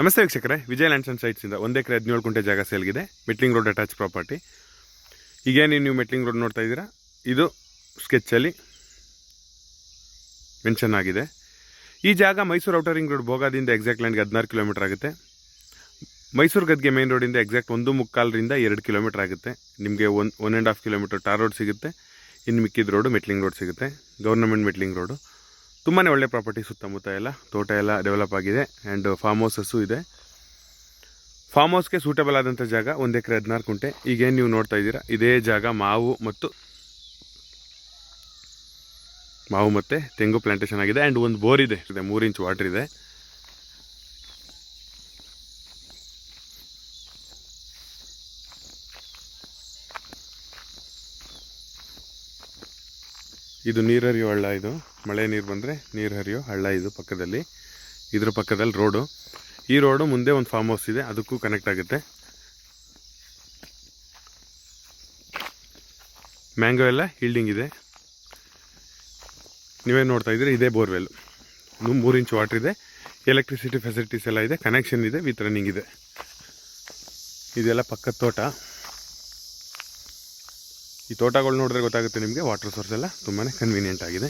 ನಮಸ್ತೆ ವೀಕ್ಷಕರೇ, ವಿಜಯ lands and ಸೈಟ್ಸಿಂದ 1 ಎಕರೆ 17 ಗುಂಟೆ ಜಾಗ ಸೇಲ್ಗಿದೆ. Metalling road attach property. ಈಗೇನು ನೀವು ಮೆಟ್ಲಿಂಗ್ ರೋಡ್ ನೋಡ್ತಾ ಇದ್ದೀರಾ, ಇದು ಸ್ಕೆಚ್ಚಲ್ಲಿ ಮೆನ್ಷನ್ ಆಗಿದೆ. ಈ ಜಾಗ ಮೈಸೂರು ಔಟರ್ ರಿಂಗ್ ರೋಡ್ ಭೋಗಾದಿಂದ ಎಕ್ಸಾಕ್ಟ್ ಲ್ಯಾಂಡ್ಗೆ 16 ಕಿಲೋಮೀಟರ್ ಆಗುತ್ತೆ. ಮೈಸೂರು ಗದ್ಗೆ ಮೇನ್ ರೋಡಿಂದ ಎಕ್ಸಾಕ್ಟ್ 1.25ರಿಂದ 2 ಕಿಲೋಮೀಟರ್ ಆಗುತ್ತೆ. ನಿಮಗೆ 1.5 ಕಿಲೋಮೀಟರ್ ಟಾರ್ ರೋಡ್ ಸಿಗುತ್ತೆ. ಇನ್ನು ಮಿಕ್ಕಿದ ರೋಡು ಮೆಟ್ಲಿಂಗ್ ರೋಡ್ ಸಿಗುತ್ತೆ. Government metalling road. ತುಂಬಾ ಒಳ್ಳೆ ಪ್ರಾಪರ್ಟಿ. ಸುತ್ತಮುತ್ತ ಎಲ್ಲ ತೋಟ ಎಲ್ಲ ಡೆವಲಪ್ ಆಗಿದೆ ಆ್ಯಂಡ್ ಫಾರ್ಮ್ ಹೌಸಸ್ಸು ಇದೆ. ಫಾರ್ಮ್ ಹೌಸ್ಗೆ ಸೂಟಬಲ್ ಆದಂಥ ಜಾಗ 1 ಎಕರೆ 16 ಗುಂಟೆ. ಈಗೇನು ನೀವು ನೋಡ್ತಾ ಇದ್ದೀರಾ, ಇದೇ ಜಾಗ ಮಾವು ಮತ್ತು ತೆಂಗು ಪ್ಲಾಂಟೇಶನ್ ಆಗಿದೆ ಆ್ಯಂಡ್ ಒಂದು ಬೋರ್ ಇದೆ. 3 ಇಂಚ್ ವಾಟರ್ ಇದೆ. ಇದು ನೀರು ಹರಿಯೋ ಹಳ್ಳ. ಇದು ಮಳೆ ನೀರು ಬಂದರೆ ನೀರು ಹರಿಯೋ ಹಳ್ಳ. ಇದು ಪಕ್ಕದಲ್ಲಿ, ಇದ್ರ ಪಕ್ಕದಲ್ಲಿ ರೋಡು. ಈ ರೋಡು ಮುಂದೆ ಒಂದು ಫಾರ್ಮ್ ಹೌಸ್ ಇದೆ, ಅದಕ್ಕೂ ಕನೆಕ್ಟ್ ಆಗುತ್ತೆ. ಮ್ಯಾಂಗೋ ಎಲ್ಲ ಹೀಲ್ಡಿಂಗ್ ಇದೆ. ನೀವೇ ನೋಡ್ತಾ ಇದ್ದೀರಿ, ಇದೇ ಬೋರ್ವೆಲ್. 3 ಇಂಚ್ ವಾಟರ್ ಇದೆ. ಎಲೆಕ್ಟ್ರಿಸಿಟಿ ಫೆಸಿಲಿಟೀಸ್ ಎಲ್ಲ ಇದೆ. ಕನೆಕ್ಷನ್ ಇದೆ, ವಿತ್ ರನ್ನಿಂಗ್ ಇದೆ. ಇದೆಲ್ಲ ಪಕ್ಕದ ತೋಟ. ಈ ತೋಟಗಳು ನೋಡಿದ್ರೆ ಗೊತ್ತಾಗುತ್ತೆ ನಿಮಗೆ, ವಾಟರ್ ಸೋರ್ಸ್ ಎಲ್ಲ ತುಂಬಾ ಕನ್ವೀನಿಯೆಂಟ್ ಆಗಿದೆ.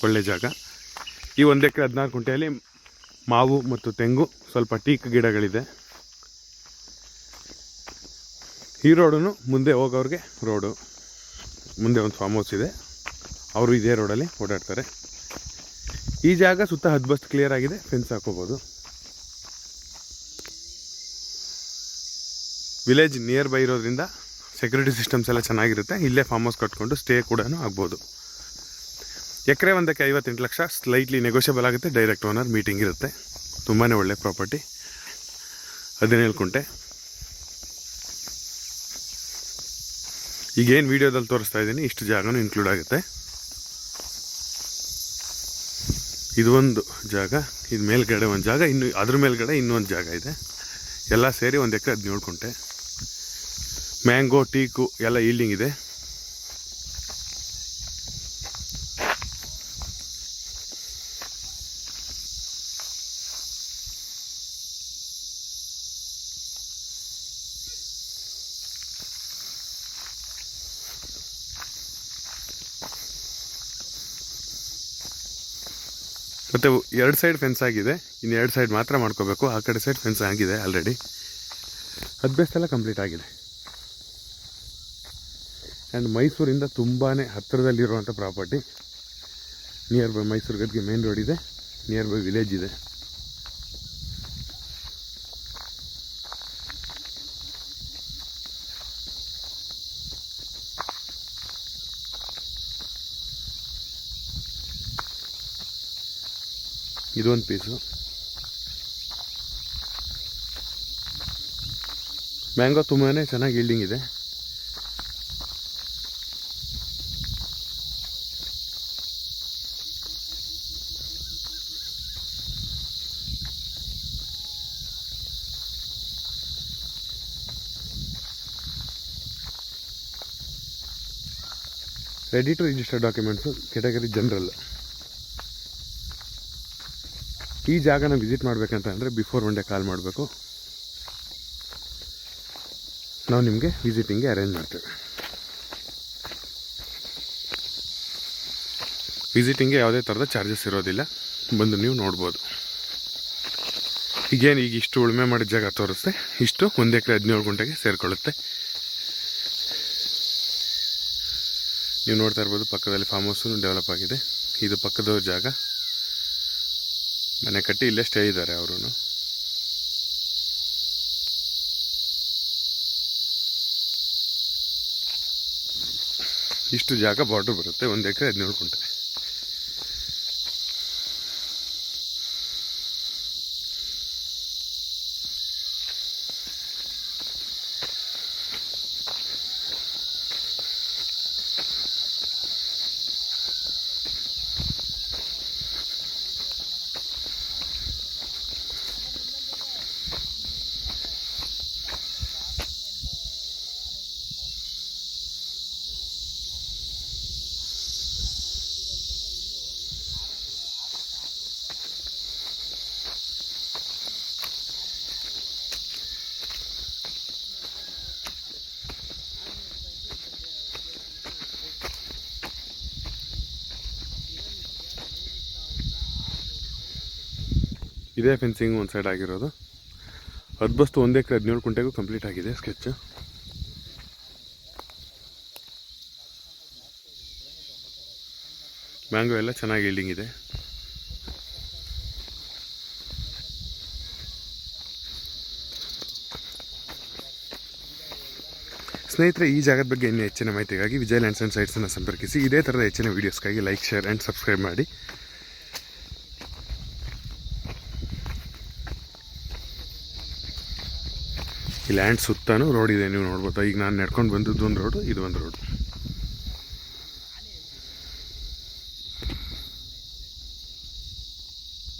ಒಳ್ಳೆ ಜಾಗ. ಈ 1 ಎಕರೆ 16 ಗುಂಟೆಯಲ್ಲಿ ಮಾವು ಮತ್ತು ತೆಂಗು, ಸ್ವಲ್ಪ ಟೀಕ್ ಗಿಡಗಳಿದೆ. ಈ ರೋಡನ್ನು ಮುಂದೆ ಹೋಗೋರಿಗೆ ರೋಡು. ಮುಂದೆ ಒಂದು ಫಾರ್ಮ್ ಹೌಸ್ ಇದೆ, ಅವರು ಇದೇ ರೋಡಲ್ಲಿ ಓಡಾಡ್ತಾರೆ. ಈ ಜಾಗ ಸುತ್ತ ಹದ್ಬಸ್ತು ಕ್ಲಿಯರ್ ಆಗಿದೆ, ಫೆನ್ಸ್ ಹಾಕೋಬೋದು. ವಿಲೇಜ್ ನಿಯರ್ ಬೈ ಇರೋದ್ರಿಂದ ಸೆಕ್ಯೂರಿಟಿ ಸಿಸ್ಟಮ್ಸ್ ಎಲ್ಲ ಚೆನ್ನಾಗಿರುತ್ತೆ. ಇಲ್ಲೇ ಫಾರ್ಮ್ ಹೌಸ್ ಕಟ್ಕೊಂಡು ಸ್ಟೇ ಕೂಡ ಆಗ್ಬೋದು. ಎಕರೆ 1ಕ್ಕೆ 58 ಲಕ್ಷ. ಸ್ಲೈಟ್ಲಿ ನೆಗೋಷಿಯಬಲ್ ಆಗುತ್ತೆ. ಡೈರೆಕ್ಟ್ ಓನರ್ ಮೀಟಿಂಗ್ ಇರುತ್ತೆ. ತುಂಬಾ ಒಳ್ಳೆ ಪ್ರಾಪರ್ಟಿ. 17 ಗುಂಟೆ. ಈಗೇನು ವೀಡಿಯೋದಲ್ಲಿ ತೋರಿಸ್ತಾ ಇದ್ದೀನಿ, ಇಷ್ಟು ಜಾಗನೂ ಇನ್ಕ್ಲೂಡ್ ಆಗುತ್ತೆ. ಇದು ಒಂದು ಜಾಗ, ಇದು ಮೇಲ್ಗಡೆ ಒಂದು ಜಾಗ, ಇನ್ನು ಅದ್ರ ಮೇಲ್ಗಡೆ ಇನ್ನೊಂದು ಜಾಗ ಇದೆ. ಎಲ್ಲ ಸೇರಿ 1 ಎಕರೆ 17 ಗುಂಟೆ. ಮ್ಯಾಂಗೋ, ಟೀಕು ಎಲ್ಲ ಈಲ್ಡಿಂಗ್ ಇದೆ. ಮತ್ತು 2 ಸೈಡ್ ಫೆನ್ಸ್ ಆಗಿದೆ. ಇನ್ನು 2 ಸೈಡ್ ಮಾತ್ರ ಮಾಡ್ಕೋಬೇಕು. ಆ ಕಡೆ ಸೈಡ್ ಫೆನ್ಸ್ ಆಗಿದೆ ಆಲ್ರೆಡಿ. ಹದ್ಬೆಸ್ತೆಲ್ಲ ಕಂಪ್ಲೀಟ್ ಆಗಿದೆ. ಆ್ಯಂಡ್ ಮೈಸೂರಿಂದ ತುಂಬಾ ಹತ್ತಿರದಲ್ಲಿರುವಂಥ ಪ್ರಾಪರ್ಟಿ. ನಿಯರ್ ಬೈ ಮೈಸೂರು ಗದ್ಗೆ ಮೇನ್ ರೋಡ್ ಇದೆ. ನಿಯರ್ ಬೈ ವಿಲೇಜ್ ಇದೆ. ಇದೊಂದು ಪೀಸು. ಮ್ಯಾಂಗೋ ತುಂಬಾ ಚೆನ್ನಾಗಿ ಈಲ್ಡಿಂಗ್ ಇದೆ. Ready to register documents, category general. ಈ ಜಾಗನ ವಿಸಿಟ್ ಮಾಡಬೇಕಂತ ಅಂದರೆ ಬಿಫೋರ್ 1 ಡೇ ಕಾಲ್ ಮಾಡಬೇಕು. ನಾವು ನಿಮಗೆ ವಿಸಿಟಿಂಗ್ಗೆ ಅರೇಂಜ್ ಮಾಡ್ತೇವೆ. ವಿಸಿಟಿಂಗ್ಗೆ ಯಾವುದೇ ಥರದ ಚಾರ್ಜಸ್ ಇರೋದಿಲ್ಲ. ಬಂದು ನೀವು ನೋಡ್ಬೋದು. ಈಗ ಇಷ್ಟು ಉಳುಮೆ ಮಾಡಿದ ಜಾಗ ತೋರಿಸ್ತೆ. ಇಷ್ಟು 1 ಎಕರೆ 17 ಗುಂಟೆಗೆ ಸೇರಿಕೊಳ್ಳುತ್ತೆ. ನೀವು ನೋಡ್ತಾ ಇರ್ಬೋದು, ಪಕ್ಕದಲ್ಲಿ ಫಾರ್ಮ್ ಹೌಸು ಡೆವಲಪ್ ಆಗಿದೆ. ಇದು ಪಕ್ಕದವ್ರ ಜಾಗ. ಮನೆ ಕಟ್ಟಿ ಇಲ್ಲೇ ಸ್ಟೇ ಇದ್ದಾರೆ ಅವರು. ಇಷ್ಟು ಜಾಗ ಬಾರ್ಡ್ರ್ ಬರುತ್ತೆ. 1 ಎಕರೆ 17 ಗುಂಟೆ. ಇದೇ ಫೆನ್ಸಿಂಗ್ ಒಂದು ಸೈಡ್ ಆಗಿರೋದು. ಹದ್ಬಸ್ತು 1 ಎಕರೆ 17 ಕುಂಟೆಗೂ ಕಂಪ್ಲೀಟ್ ಆಗಿದೆ ಸ್ಕೆಚ್. ಮ್ಯಾಂಗೋ ಎಲ್ಲ ಚೆನ್ನಾಗಿ ಈಲ್ಡಿಂಗ್ ಇದೆ. ಸ್ನೇಹಿತರೆ, ಈ ಜಾಗದ ಬಗ್ಗೆ ಇನ್ನೂ ಹೆಚ್ಚಿನ ಮಾಹಿತಿಗಾಗಿ ವಿಜಯ್ ಲ್ಯಾಂಡ್ಸ್ ಆ್ಯಂಡ್ ಸೈಟ್ಸನ್ನು ಸಂಪರ್ಕಿಸಿ. ಇದೇ ಥರದ ಹೆಚ್ಚಿನ ವೀಡಿಯೋಸ್ಗಾಗಿ ಲೈಕ್, ಶೇರ್ ಆ್ಯಂಡ್ ಸಬ್ಸ್ಕ್ರೈಬ್ ಮಾಡಿ. ಈ ಲ್ಯಾಂಡ್ ಸುತ್ತಾನು ರೋಡ್ ಇದೆ, ನೀವು ನೋಡ್ಬೋದು. ಈಗ ನಾನು ನಡ್ಕೊಂಡು ಬಂದದ್ದು ಒಂದು ರೋಡು, ಇದು ಒಂದು ರೋಡು.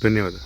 ಧನ್ಯವಾದ.